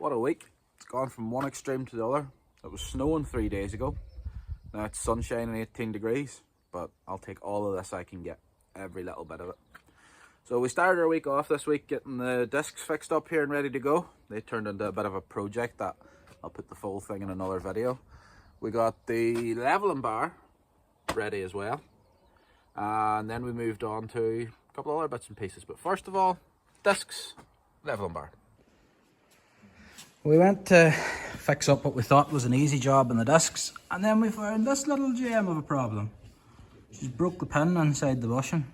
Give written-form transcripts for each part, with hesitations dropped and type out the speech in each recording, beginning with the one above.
What a week. It's gone from one extreme to the other. It was snowing 3 days ago. Now it's sunshine and 18 degrees, but I'll take all of this I can get, every little bit of it. So we started our week off this week getting the discs fixed up here and ready to go. They turned into a bit of a project that I'll put the full thing in another video. We got the leveling bar ready as well. And then we moved on to a couple of other bits and pieces. But first of all, discs, leveling bar. We went to fix up what we thought was an easy job in the discs, and then we found this little gem of a problem. She's broke the pin inside the bushing,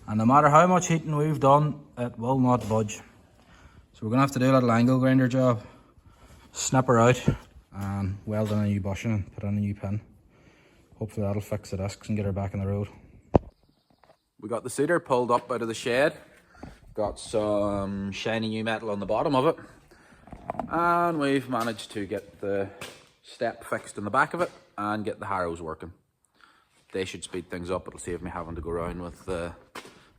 and no matter how much heating we've done, it will not budge. So we're going to have to do a little angle grinder job, snip her out and weld in a new bushing and put in a new pin. Hopefully that'll fix the discs and get her back on the road. We got the cedar pulled up out of the shed, got some shiny new metal on the bottom of it, and we've managed to get the step fixed in the back of it and get the harrows working. They should speed things up. It'll save me having to go around with the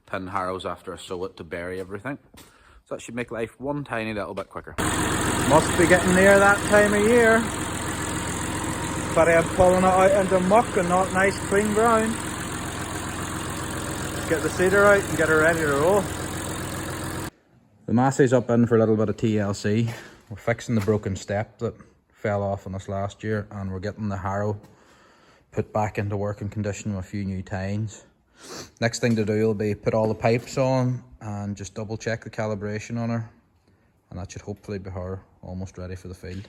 pin harrows after I sew it to bury everything. So that should make life one tiny little bit quicker. Must be getting near that time of year, but I'm pulling it out into muck and not nice clean ground. Let's get the cedar out and get her ready to roll. The Massey's up in for a little bit of TLC. We're fixing the broken step that fell off on us last year, and we're getting the harrow put back into working condition with a few new tines. Next thing to do will be put all the pipes on and just double check the calibration on her, and that should hopefully be her almost ready for the field.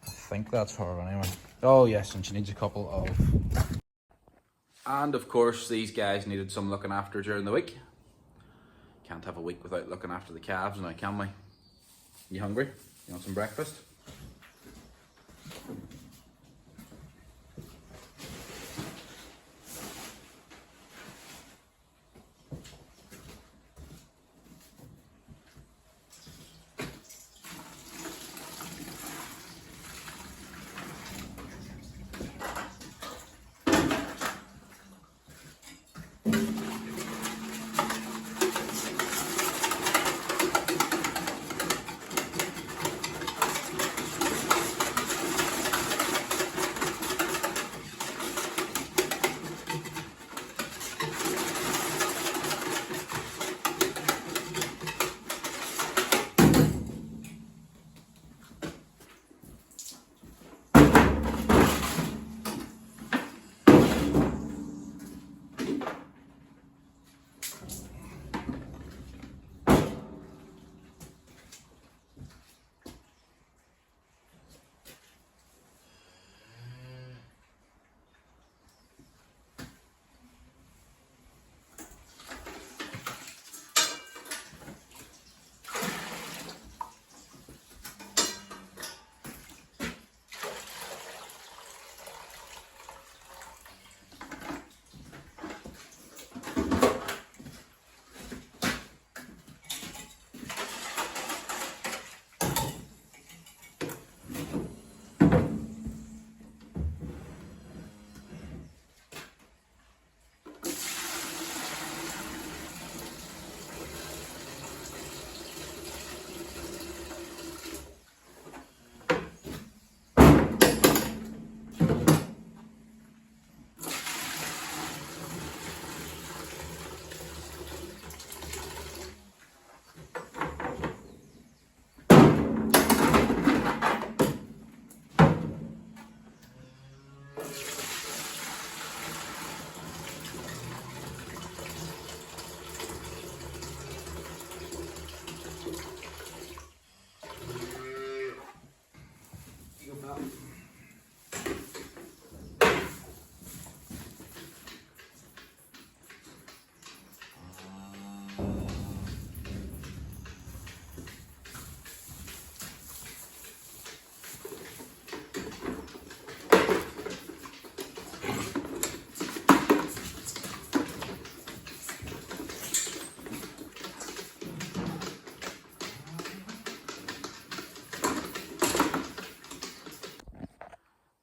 I think that's her anyway. Oh yes, and she needs a couple of... And of course these guys needed some looking after during the week. Can't have a week without looking after the calves now, can we? You hungry? You want some breakfast?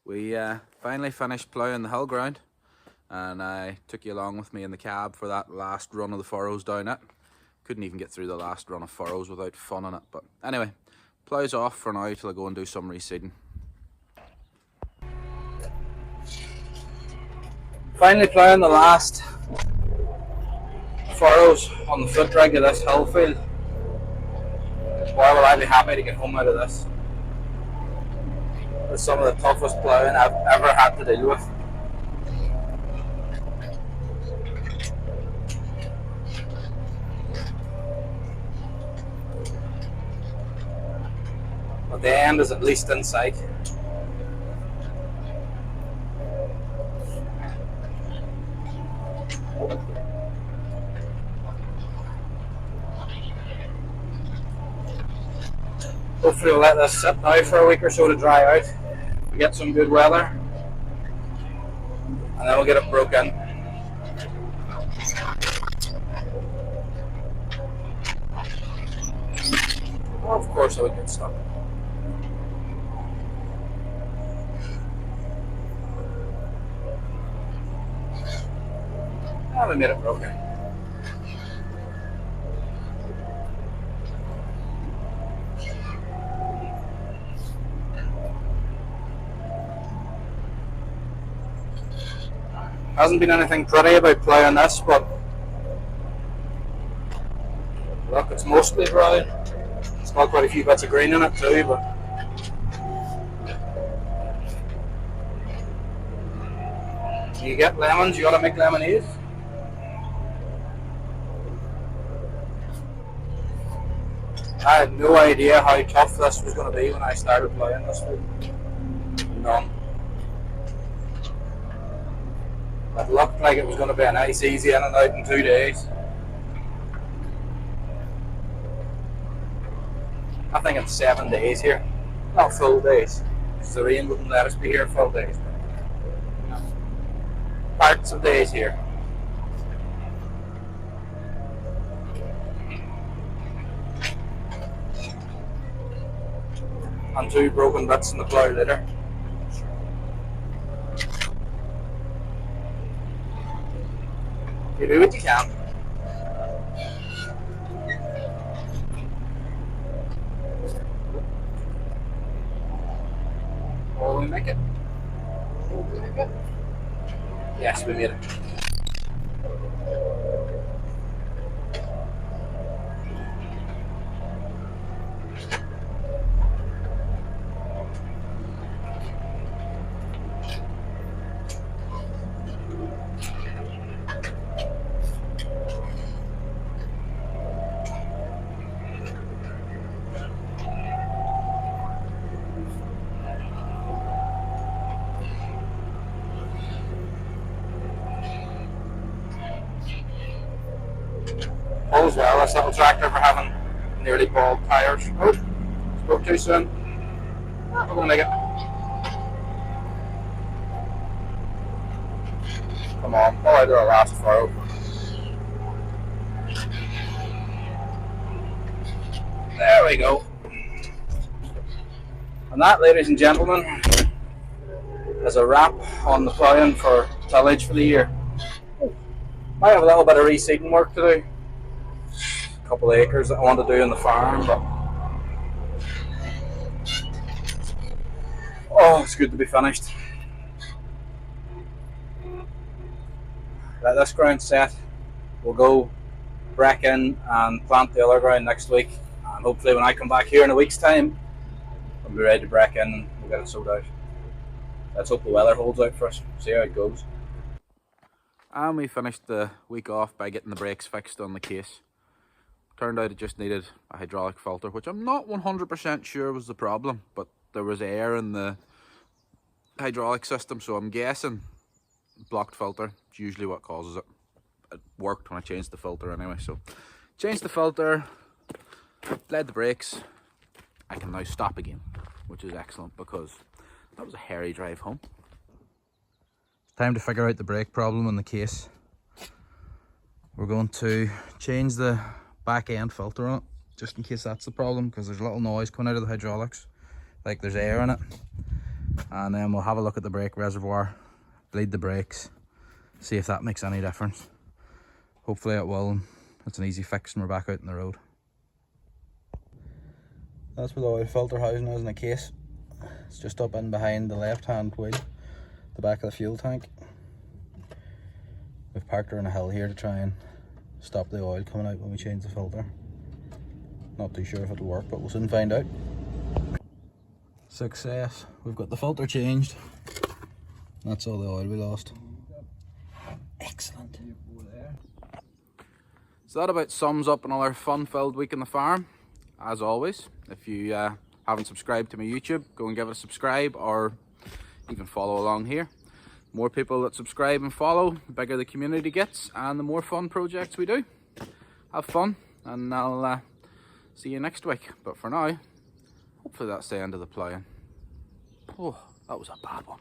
We finally finished ploughing the hill ground, and I took you along with me in the cab for that last run of the furrows down it. couldn't even get through the last run of furrows without funning it. But anyway, plough's off for now till I go and do some reseeding. Finally ploughing the last furrows on the foot drag of this hill field. Boy, will I be happy to get home out of this. It's some of the toughest ploughing I've ever had to deal with. But the end is at least in sight. Hopefully we'll let this sit now for a week or so to dry out. We get some good weather and then we'll get it broken. Well, of course I would get stuck. Oh, we made it broken. Hasn't been anything pretty about ploughing this, but look, it's mostly brown. It's got quite a few bits of green in it too, but you get lemons, you gotta make lemonade. I had no idea how tough this was going to be when I started ploughing this field. None. It looked like it was going to be a nice easy in and out in 2 days. I think it's 7 days here. Not full days, because the rain wouldn't let us be here full days. Parts of days here. And 2 broken bits in the plough later. You do what you can. Will we make it? Will we make it? Yes, we made it. All as well, this little tractor for having nearly bald tyres. Oh, spoke too soon. We're going to make it. Come on, pull out our last furrow. There we go. And that, ladies and gentlemen, is a wrap on the ploughing for tillage for the year. Might have a little bit of reseeding work to do. A couple of acres that I want to do on the farm, but oh, it's good to be finished. Let this ground set. We'll go break in and plant the other ground next week, and hopefully when I come back here in a week's time I'll be ready to break in and we'll get it sowed out. Let's hope the weather holds out for us, see how it goes. And we finished the week off by getting the brakes fixed on the case. Turned out it just needed a hydraulic filter, which I'm not 100% sure was the problem, but there was air in the hydraulic system, so I'm guessing blocked filter. It's usually what causes it. It worked when I changed the filter anyway, so changed the filter, bled the brakes. I can now stop again, which is excellent because that was a hairy drive home. Time to figure out the brake problem in the case. We're going to change the back end filter on it, just in case that's the problem, because there's a little noise coming out of the hydraulics, like there's air in it. And then we'll have a look at the brake reservoir, bleed the brakes, see if that makes any difference. Hopefully it will. That's an easy fix and we're back out in the road. That's where the oil filter housing is in a case. It's just up in behind the left hand wheel, the back of the fuel tank. We've parked her on a hill here to try and stop the oil coming out when we change the filter. Not too sure if it'll work, but we'll soon find out. Success. We've got the filter changed. That's all the oil we lost. Excellent. So that about sums up another fun-filled week on the farm. As always, if you haven't subscribed to my YouTube, go and give it a subscribe, or even follow along here. More people that subscribe and follow, the bigger the community gets and the more fun projects we do. Have fun, and I'll see you next week. But for now, hopefully that's the end of the ploughing. Oh, that was a bad one.